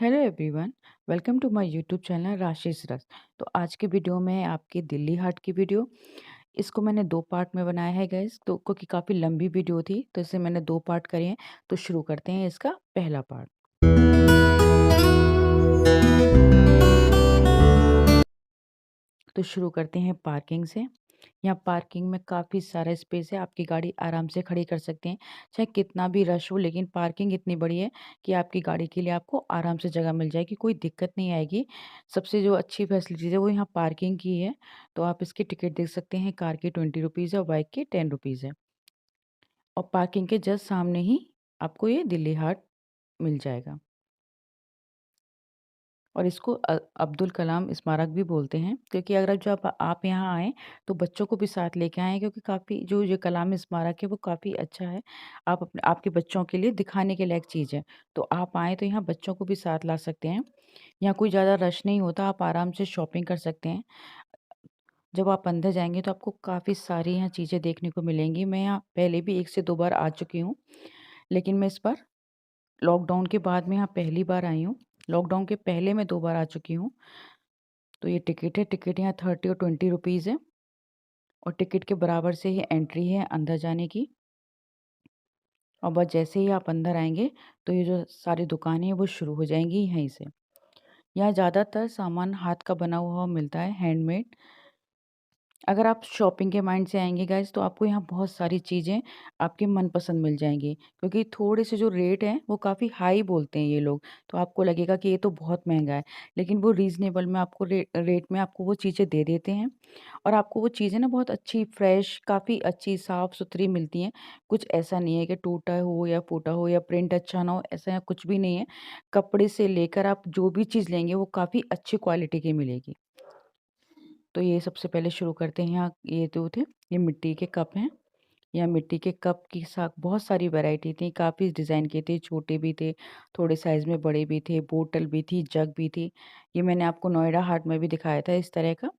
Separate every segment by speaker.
Speaker 1: Hello everyone. Welcome to my YouTube channel राशिस रस। तो आज की वीडियो में आपकी दिल्ली हाट की वीडियो, इसको मैंने दो पार्ट में बनाया है गाइस। तो क्योंकि काफ़ी लंबी वीडियो थी तो इसे मैंने दो पार्ट करे हैं। तो शुरू करते हैं इसका पहला पार्ट। तो शुरू करते हैं पार्किंग से। यहाँ पार्किंग में काफ़ी सारा स्पेस है, आपकी गाड़ी आराम से खड़ी कर सकते हैं। चाहे कितना भी रश हो, लेकिन पार्किंग इतनी बड़ी है कि आपकी गाड़ी के लिए आपको आराम से जगह मिल जाएगी, कोई दिक्कत नहीं आएगी। सबसे जो अच्छी फैसिलिटीज़ है वो यहाँ पार्किंग की है। तो आप इसकी टिकट देख सकते हैं, कार की 20 रुपीज़ है और बाइक की 10 रुपीज़ है। और पार्किंग के जस्ट सामने ही आपको ये दिल्ली हाट मिल जाएगा। और इसको अब्दुल कलाम स्मारक भी बोलते हैं, क्योंकि अगर जब आप यहाँ आएँ तो बच्चों को भी साथ लेके आएँ, क्योंकि काफ़ी जो ये कलाम स्मारक है वो काफ़ी अच्छा है। आप अपने आपके बच्चों के लिए दिखाने के लायक चीज़ है। तो आप आएँ तो यहाँ बच्चों को भी साथ ला सकते हैं। यहाँ कोई ज़्यादा रश नहीं होता, आप आराम से शॉपिंग कर सकते हैं। जब आप अंदर जाएँगे तो आपको काफ़ी सारी यहाँ चीज़ें देखने को मिलेंगी। मैं यहाँ पहले भी 1 से 2 बार आ चुकी हूँ, लेकिन मैं इस बार लॉकडाउन के बाद मैं यहाँ पहली बार आई हूँ। लॉकडाउन के पहले मैं 2 बार आ चुकी हूँ। तो ये टिकट है, टिकट यहाँ 30 और 20 रुपीज़ है। और टिकट के बराबर से ही एंट्री है अंदर जाने की। और बस जैसे ही आप अंदर आएँगे तो ये जो सारी दुकानें हैं वो शुरू हो जाएँगी यहीं से। यहाँ ज़्यादातर सामान हाथ का बना हुआ मिलता है, हैंडमेड। अगर आप शॉपिंग के माइंड से आएँगे गाइज़ तो आपको यहाँ बहुत सारी चीज़ें आपकी मनपसंद मिल जाएँगी। क्योंकि थोड़े से जो रेट हैं वो काफ़ी हाई बोलते हैं ये लोग, तो आपको लगेगा कि ये तो बहुत महँगा है। लेकिन वो रीज़नेबल में आपको रेट में आपको वो चीज़ें दे देते हैं। और आपको वो चीज़ें ना बहुत अच्छी फ्रेश, काफ़ी अच्छी साफ़-सुथरी मिलती हैं। कुछ ऐसा नहीं है कि टूटा हो या फूटा हो या प्रिंट अच्छा ना हो, ऐसा यहाँ कुछ भी नहीं है। कपड़े से लेकर आप जो भी चीज़ लेंगे वो काफ़ी अच्छी क्वालिटी की मिलेगी। तो ये सबसे पहले शुरू करते हैं। यहाँ ये जो थे, ये मिट्टी के कप हैं। यहाँ मिट्टी के कप की सा बहुत सारी वैरायटी थी, काफ़ी डिज़ाइन के थे, छोटे भी थे, थोड़े साइज़ में बड़े भी थे, बोतल भी थी, जग भी थी। ये मैंने आपको नोएडा हाट में भी दिखाया था इस तरह का।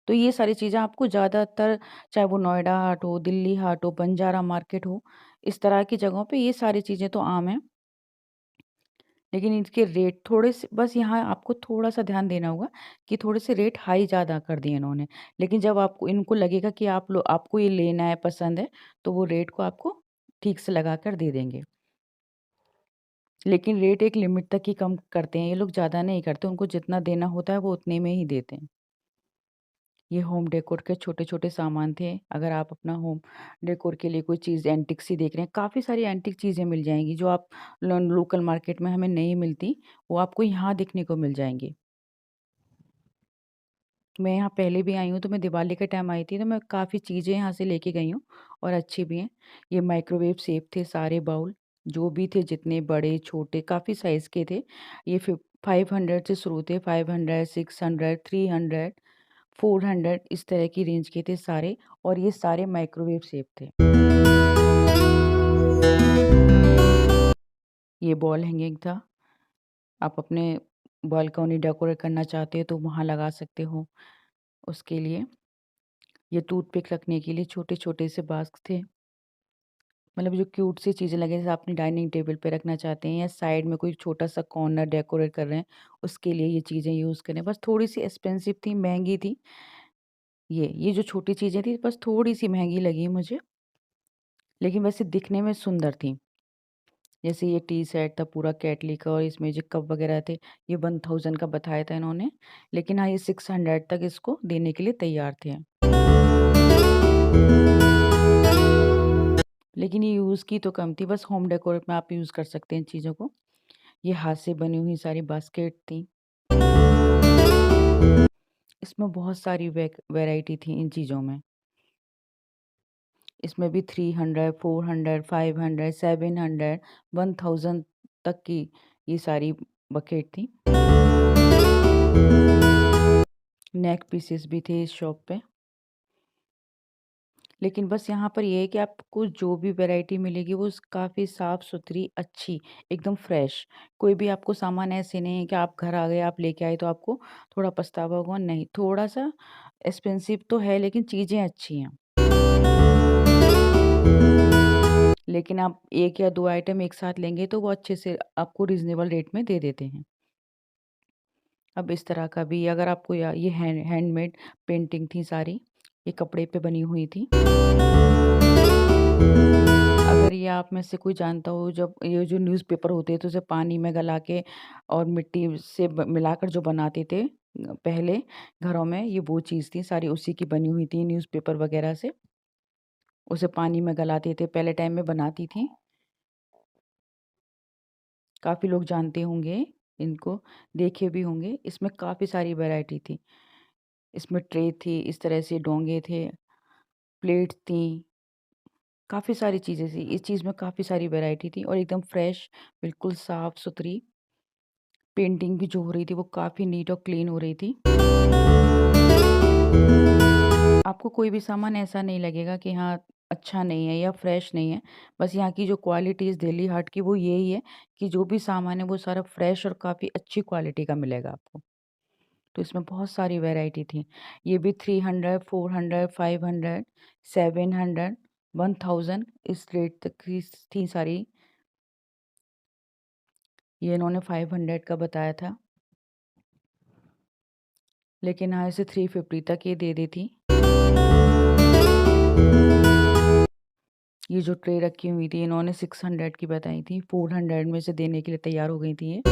Speaker 1: तो ये सारी चीज़ें आपको ज़्यादातर, चाहे वो नोएडा हाट हो, दिल्ली हाट हो, बंजारा मार्केट हो, इस तरह की जगहों पे ये सारी चीज़ें तो आम हैं। लेकिन इनके रेट थोड़े से, बस यहाँ आपको थोड़ा-सा ध्यान देना होगा कि थोड़े से रेट हाई ज़्यादा कर दिए इन्होंने। लेकिन जब आपको इनको लगेगा कि आपको ये लेना है, पसंद है, तो वो रेट को आपको ठीक से लगा कर दे देंगे। लेकिन रेट एक लिमिट तक ही कम करते हैं, ये लोग ज़्यादा नहीं करते, उनको जितना देना होता है वो उतने में ही देते हैं। ये होम डेकोर के छोटे-छोटे सामान थे। अगर आप अपना होम डेकोर के लिए कोई चीज़ एंटीक सी देख रहे हैं, काफ़ी सारी एंटीक चीज़ें मिल जाएँगी जो आप लोकल मार्केट में हमें नहीं मिलती, वो आपको यहाँ देखने को मिल जाएँगी। मैं यहाँ पहले भी आई हूँ, तो मैं दिवाली के टाइम आई थी, तो मैं काफ़ी चीज़ें यहाँ से लेके गई हूँ और अच्छी भी हैं। ये माइक्रोवेव सेफ थे सारे बाउल, जो भी थे, जितने बड़े, छोटे, काफ़ी साइज़ के थे। ये 500 से शुरू थे, 500, 600, 300, 400, इस तरह की रेंज के थे सारे। और ये सारे माइक्रोवेव सेफ थे। ये वॉल हैंगिंग था। आप अपने बालकनी डेकोरेट करना चाहते हो तो वहाँ लगा सकते हो उसके लिए। ये टूथपिक रखने के लिए छोटे-छोटे से बास्क थे। मतलब जो क्यूट सी चीज़ें लगे, जैसे अपनी डाइनिंग टेबल पे रखना चाहते हैं या साइड में कोई छोटा-सा कॉर्नर डेकोरेट कर रहे हैं, उसके लिए ये चीज़ें यूज़ करें। बस थोड़ी-सी एक्सपेंसिव थी, महँगी थी। ये जो छोटी चीज़ें थी बस थोड़ी-सी महँगी लगी मुझे, लेकिन वैसे दिखने में सुंदर थी। जैसे ये टी सेट था पूरा केटली का, और इसमें जो कप वगैरह थे, ये 1000 का बताया था इन्होंने। लेकिन हाँ, ये 600 तक इसको देने के लिए तैयार थे। लेकिन ये यूज़ की तो कम थी, बस होम डेकोर में आप यूज़ कर सकते हैं इन चीज़ों को। ये हाथ से बनी हुई सारी बास्केट थी। इसमें बहुत सारी वैरायटी थी इन चीज़ों में। इसमें भी 300, 400, 500, 700, 1000 तक की ये सारी बकेट थी। नेक पीसेस भी थे इस शॉप पे। लेकिन बस यहाँ पर ये है कि आपको जो भी वैरायटी मिलेगी वो काफ़ी साफ़-सुथरी, अच्छी, एकदम फ्रेश। कोई भी आपको सामान ऐसे नहीं है कि आप घर आ गए, आप लेके आए तो आपको थोड़ा पछतावा होगा, नहीं। थोड़ा-सा एक्सपेंसिव तो है लेकिन चीज़ें अच्छी हैं। लेकिन आप 1 या 2 आइटम एक साथ लेंगे तो वो अच्छे से आपको रीज़नेबल रेट में दे देते हैं। अब इस तरह का भी अगर आपको ये हैंडमेड पेंटिंग थी सारी, ये कपड़े पे बनी हुई थी। अगर ये आप में से कोई जानता हो, जब ये जो न्यूज़पेपर होते हैं तो उसे पानी में गला के और मिट्टी से मिलाकर जो बनाते थे पहले घरों में, ये वो चीज़ थी सारी, उसी की बनी हुई थी न्यूज़पेपर वगैरह से। उसे पानी में गलाते थे, पहले टाइम में बनाती थी। काफ़ी लोग जानते होंगे इनको, देखे भी होंगे। इसमें काफ़ी सारी वैरायटी थी। इसमें ट्रे थी, इस तरह से डोंगे थे, प्लेट थी, काफ़ी सारी चीज़ें थी। इस चीज़ में काफ़ी सारी वैरायटी थी और एकदम फ्रेश, बिल्कुल साफ-सुथरी पेंटिंग भी जो हो रही थी वो काफ़ी नीट और क्लीन हो रही थी। आपको कोई भी सामान ऐसा नहीं लगेगा कि हाँ, अच्छा नहीं है या फ्रेश नहीं है। बस यहाँ की जो क्वालिटी इस दिल्ली हाट की वो यही है कि जो भी सामान है वो सारा फ्रेश और काफ़ी अच्छी क्वालिटी का मिलेगा आपको। तो इसमें बहुत सारी वैरायटी थी। ये भी 300, 400, 500, 700, 1000 इस रेट तक की थी सारी। ये इन्होंने 500 का बताया था। लेकिन हाँ, इसे 350 तक ये दे दी थी। ये जो ट्रे रखी हुई थी इन्होंने 600 की बताई थी, 400 में से देने के लिए तैयार हो गई थी ये।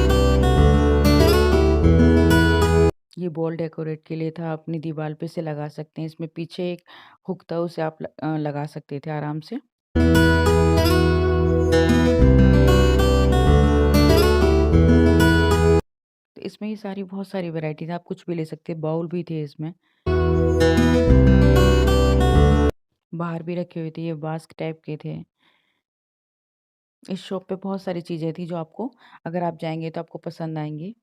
Speaker 1: ये वॉल डेकोरेट के लिए था, अपनी दीवार पे से लगा सकते हैं। इसमें पीछे एक हुक था, उसे आप लगा सकते थे आराम से। तो इसमें ये सारी बहुत सारी वैरायटी थी, आप कुछ भी ले सकते हैं। बाउल भी थे इसमें। बाहर भी रखे हुए थे, ये बास्क टाइप के थे। इस शॉप पे बहुत सारी चीज़ें थी जो आपको, अगर आप जाएँगे तो आपको पसंद आएँगी।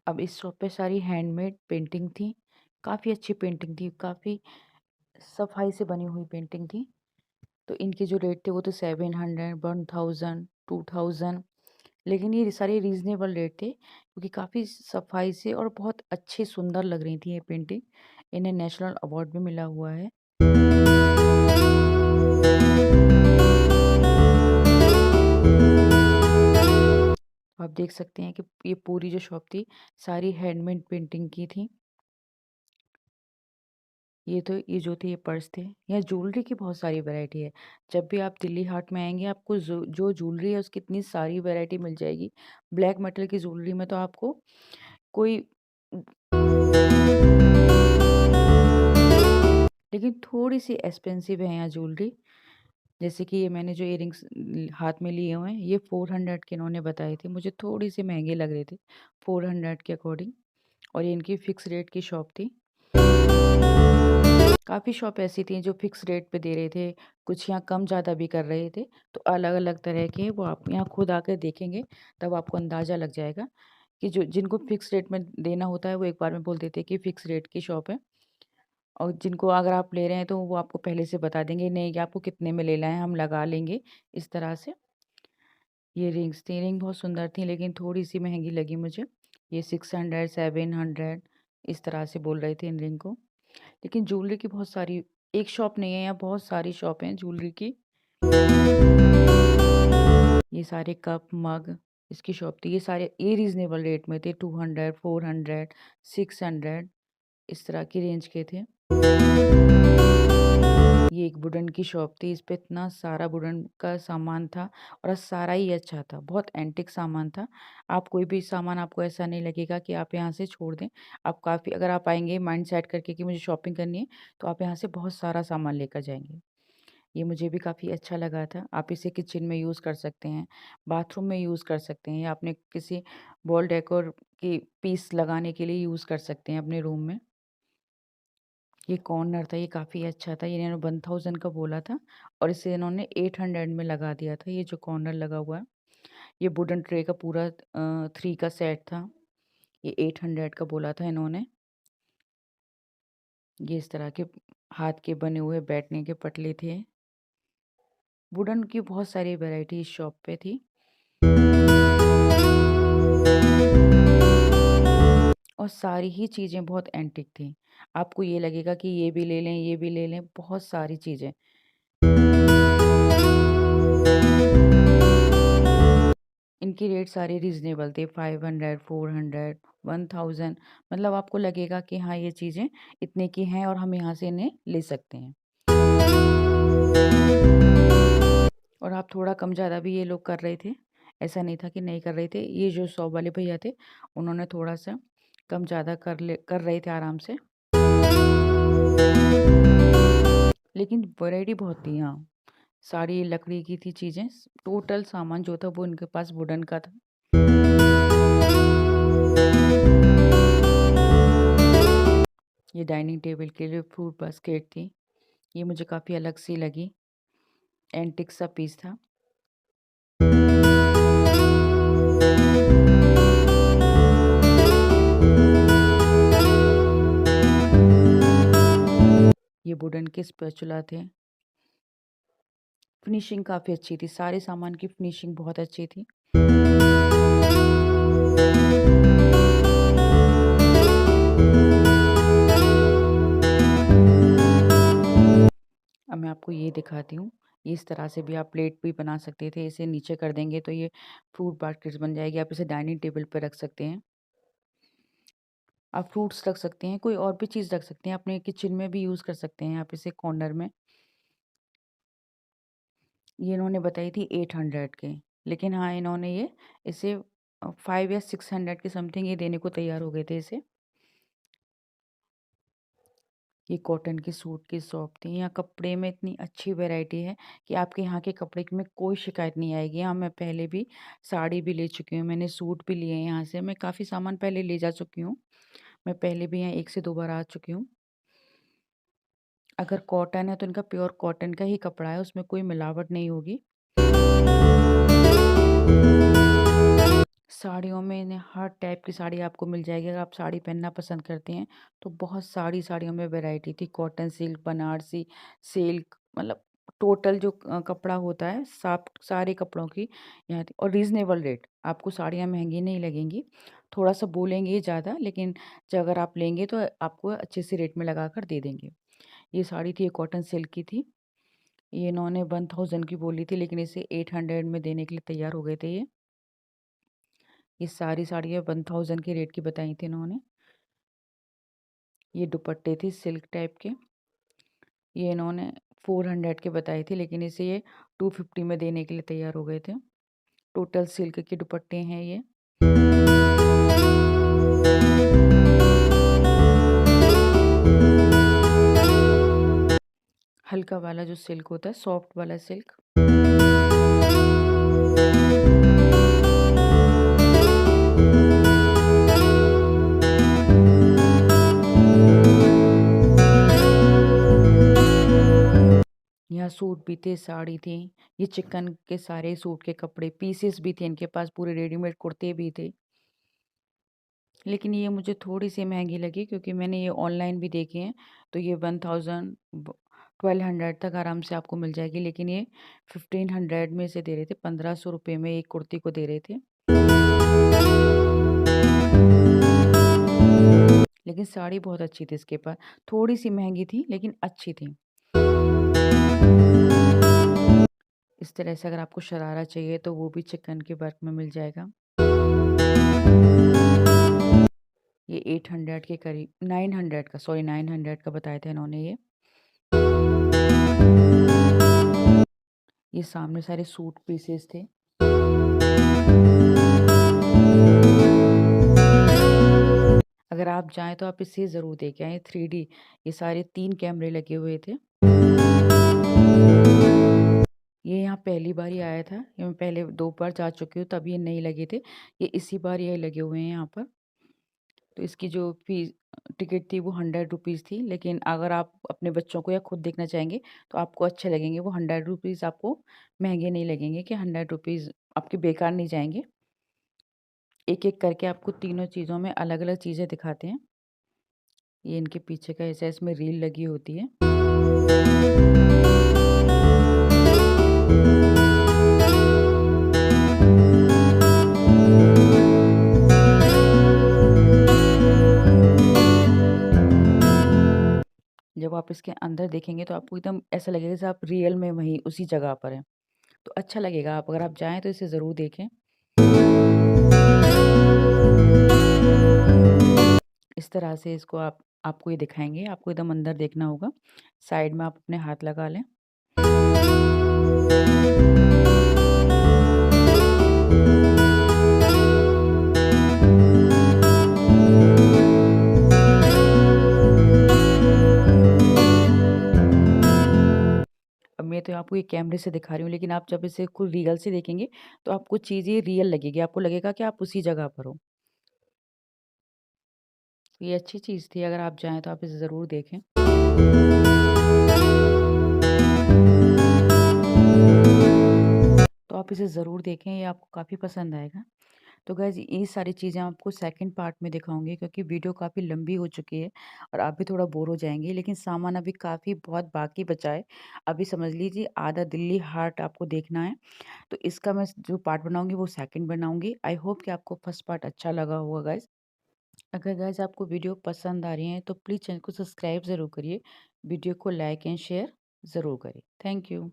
Speaker 1: अब इस शॉप पे सारी हैंडमेड पेंटिंग थी। काफ़ी अच्छी पेंटिंग थी, काफ़ी सफाई से बनी हुई पेंटिंग थी। तो इनके जो रेट थे वो तो 700, 1000, 2000, लेकिन ये सारे रीज़नेबल रेट थे क्योंकि काफ़ी सफाई से और बहुत अच्छी सुंदर लग रही थी ये पेंटिंग। इन्हें नेशनल अवार्ड भी मिला हुआ है। आप देख सकते हैं कि ये पूरी जो शॉप थी सारी हैंडमेड पेंटिंग की थी। ये जो थे ये पर्स थे। यहाँ ज्वेलरी की बहुत सारी वैरायटी है। जब भी आप दिल्ली हाट में आएँगे आपको जो ज्वेलरी है उसकी इतनी सारी वैरायटी मिल जाएगी। ब्लैक मेटल की ज्वेलरी में तो आपको कोई लेकिन थोड़ी-सी एक्सपेंसिव है यहाँ ज्वेलरी। जैसे कि ये मैंने जो इयररिंग्स हाथ में लिए हुए हैं, ये 400 के इन्होंने बताए थे। मुझे थोड़ी-सी महँगे लग रहे थे, 400 के अकॉर्डिंग, और ये इनकी फिक्स रेट की शॉप थी। काफ़ी शॉप ऐसी थी जो फिक्स रेट पे दे रहे थे, कुछ यहाँ कम ज़्यादा भी कर रहे थे। तो अलग-अलग तरह के वो आप यहाँ खुद आकर देखेंगे, तब आपको अंदाज़ा लग जाएगा कि जो जिनको फिक्स रेट में देना होता है, वो एक बार में बोल देते हैं कि फिक्स रेट की शॉप है। और जिनको अगर आप ले रहे हैं तो वो आपको पहले से बता देंगे, नहीं ये आपको कितने में लेना है, हम लगा लेंगे, इस तरह से। ये रिंग्स थी, रिंग बहुत सुंदर थी लेकिन थोड़ी-सी महँगी लगी मुझे। ये 600, 700 इस तरह से बोल रहे थे इन रिंग को। लेकिन ज्वेलरी की बहुत सारी, एक शॉप नहीं है, यहाँ बहुत सारी शॉप हैं ज्वेलरी की। ये सारे कप, मग इसकी शॉप थी। ये रीज़नेबल रेट में थे, 200, 400, 600 इस तरह की रेंज के थे। ये एक वुडन की शॉप थी, इस पे इतना सारा वुडन का सामान था और सारा ही अच्छा था, बहुत एंटीक सामान था। आप कोई भी सामान आपको ऐसा नहीं लगेगा कि आप यहाँ से छोड़ दें। आप काफ़ी, अगर आप आएँगे माइंड सेट करके कि मुझे शॉपिंग करनी है, तो आप यहाँ से बहुत सारा सामान लेकर जाएँगे। ये मुझे भी काफ़ी अच्छा लगा था। आप इसे किचन में यूज़ कर सकते हैं, बाथरूम में यूज़ कर सकते हैं या अपने किसी वॉल डेकोर की पीस लगाने के लिए यूज़ कर सकते हैं अपने रूम में। ये कॉर्नर था, ये काफ़ी अच्छा था। ये इन्होंने 1000 का बोला था और इसे इन्होंने 800 में लगा दिया था, ये जो कॉर्नर लगा हुआ है। ये वुडन ट्रे का पूरा 3 का सेट था। ये 800 का बोला था इन्होंने। ये इस तरह के हाथ के बने हुए बैठने के पटले थे। वुडन की बहुत सारी वैरायटी इस शॉप पे थी। और सारी ही चीज़ें बहुत एंटीक थी। आपको ये लगेगा कि ये भी ले लें, ये भी ले लें, बहुत सारी चीज़ें। इनकी रेट सारे रीज़नेबल थे, 500, 400, 1000, मतलब आपको लगेगा कि हाँ, ये चीज़ें इतने की हैं और हम यहाँ से इन्हें ले सकते हैं। और आप थोड़ा कम ज़्यादा भी ये लोग कर रहे थे, ऐसा नहीं था कि नहीं कर रहे थे। ये जो शॉप वाले भैया थे, उन्होंने थोड़ा-सा कम ज़्यादा कर रहे थे आराम से। लेकिन वैरायटी बहुत थी यहाँ। सारी लकड़ी की थी चीज़ें, टोटल सामान जो था वो इनके पास वुडन का था। ये डाइनिंग टेबल के लिए फ्रूट बास्केट थी। ये मुझे काफ़ी अलग सी लगी, एंटीक सा पीस था। ये वुडन के स्पैचुला थे। फिनिशिंग काफ़ी अच्छी थी, सारे सामान की फिनिशिंग बहुत अच्छी थी। अब मैं आपको ये दिखाती हूँ। इस तरह से भी आप प्लेट भी बना सकते थे। इसे नीचे कर देंगे तो ये फ्रूट बास्केट्स बन जाएगी। आप इसे डाइनिंग टेबल पे रख सकते हैं। आप फ्रूट्स रख सकते हैं, कोई और भी चीज़ रख सकते हैं, अपने किचन में भी यूज़ कर सकते हैं आप इसे कॉर्नर में। ये इन्होंने बताई थी 800 के, लेकिन हाँ, इन्होंने ये इसे 5 या 600 के समथिंग ये देने को तैयार हो गए थे इसे। ये कॉटन की सूट की शॉप थी। यहाँ कपड़े में इतनी अच्छी वैरायटी है कि आपके यहाँ के कपड़े में कोई शिकायत नहीं आएगी। यहाँ मैं पहले भी साड़ी भी ले चुकी हूँ, मैंने सूट भी लिए हैं यहाँ से। मैं काफ़ी सामान पहले ले जा चुकी हूँ। मैं पहले भी यहाँ 1 से 2 बार आ चुकी हूँ। अगर कॉटन है तो इनका प्योर कॉटन का ही कपड़ा है, उसमें कोई मिलावट नहीं होगी। साड़ियों में इन्हें हर टाइप की साड़ी आपको मिल जाएगी। अगर आप साड़ी पहनना पसंद करते हैं तो बहुत सारी साड़ियों में वैरायटी थी। कॉटन, सिल्क, बनारसी, सिल्क, मतलब टोटल जो कपड़ा होता है साफ सारे कपड़ों की यहाँ थी और रीज़नेबल रेट। आपको साड़ियाँ महँगी नहीं लगेंगी। थोड़ा-सा बोलेंगे ज़्यादा, लेकिन अगर आप लेंगे तो आपको अच्छे से रेट में लगा कर दे देंगे। ये साड़ी थी, ये कॉटन सिल्क की थी। ये इन्होंने 1000 की बोली थी, लेकिन इसे 800 में देने के लिए तैयार हो गए थे ये। ये सारी साड़ियाँ 1000 के रेट की बताई थी इन्होंने। ये दुपट्टे थे सिल्क टाइप के। ये इन्होंने 400 के बताए थे, लेकिन इसे ये 250 में देने के लिए तैयार हो गए थे। टोटल सिल्क के दुपट्टे हैं ये। हल्का वाला जो सिल्क होता है, सॉफ्ट वाला सिल्क। यहाँ सूट भी थे, साड़ी थी। ये चिकन के सारे सूट के कपड़े पीसेस भी थे इनके पास, पूरे रेडीमेड कुर्ते भी थे। लेकिन ये मुझे थोड़ी-सी महँगी लगी क्योंकि मैंने ये ऑनलाइन भी देखे हैं, तो ये 1000 1200 तक आराम से आपको मिल जाएगी, लेकिन ये 1500 में इसे दे रहे थे, 1500 रुपए में एक कुर्ती को दे रहे थे। लेकिन साड़ी बहुत अच्छी थी इसके पास, थोड़ी-सी महँगी थी लेकिन अच्छी थी। इस तरह से अगर आपको शरारा चाहिए तो वो भी चिकन के वर्क में मिल जाएगा। ये 800 के करीब 900 का, सॉरी 900 का बताया था इन्होंने ये। ये सामने सारे सूट पीसेस थे। अगर आप जाएँ तो आप इसे ज़रूर देख आएँ, 3D ये सारे 3 कैमरे लगे हुए थे। ये यहाँ पहली बार ही आया था, ये मैं पहले 2 बार जा चुकी हूँ तब ये नहीं लगे थे। ये इसी बार ये लगे हुए हैं यहाँ पर। तो इसकी जो टिकट थी वो 100 रुपीज़ थी, लेकिन अगर आप अपने बच्चों को या खुद देखना चाहेंगे तो आपको अच्छे लगेंगे। वो 100 रुपीज़ आपको महँगे नहीं लगेंगे कि 100 रुपीज़ आपके बेकार नहीं जाएँगे। एक-एक करके आपको तीनों चीज़ों में अलग-अलग चीज़ें दिखाते हैं। ये इनके पीछे का हिस्सा है, इसमें रील लगी होती है। जब आप इसके अंदर देखेंगे तो आपको एकदम ऐसा लगेगा जैसे आप रियल में वहीं उसी जगह पर हैं। तो अच्छा लगेगा, आप अगर आप जाएँ तो इसे ज़रूर देखें। इस तरह से इसको आपको ये दिखाएँगे, आपको एकदम अंदर देखना होगा। साइड में आप अपने हाथ लगा लें। अब मैं तो आपको ये कैमरे से दिखा रही हूँ, लेकिन आप जब इसे खुद रियल से देखेंगे, तो आपको चीज़ें रियल लगेगी, आपको लगेगा कि आप उसी जगह पर हो। तो ये अच्छी चीज़ थी, अगर आप जाएँ तो आप इसे ज़रूर देखें। तो आप इसे ज़रूर देखें, ये आपको काफ़ी पसंद आएगा। तो गाइज़ ये सारी चीज़ें आपको सेकंड पार्ट में दिखाऊँगी, क्योंकि वीडियो काफ़ी लंबी हो चुकी है और आप भी थोड़ा बोर हो जाएँगे, लेकिन सामान अभी काफ़ी बहुत बाकी बचा है। अभी समझ लीजिए आधा दिल्ली हाट आपको देखना है, तो इसका मैं जो पार्ट बनाऊँगी वो सेकंड बनाऊँगी। आई होप कि आपको फर्स्ट पार्ट अच्छा लगा होगा गाइज़। अगर गाइज़ आपको वीडियो पसंद आ रही है तो प्लीज़ चैनल को सब्सक्राइब ज़रूर करिए। वीडियो को लाइक एंड शेयर ज़रूर करें। Thank you.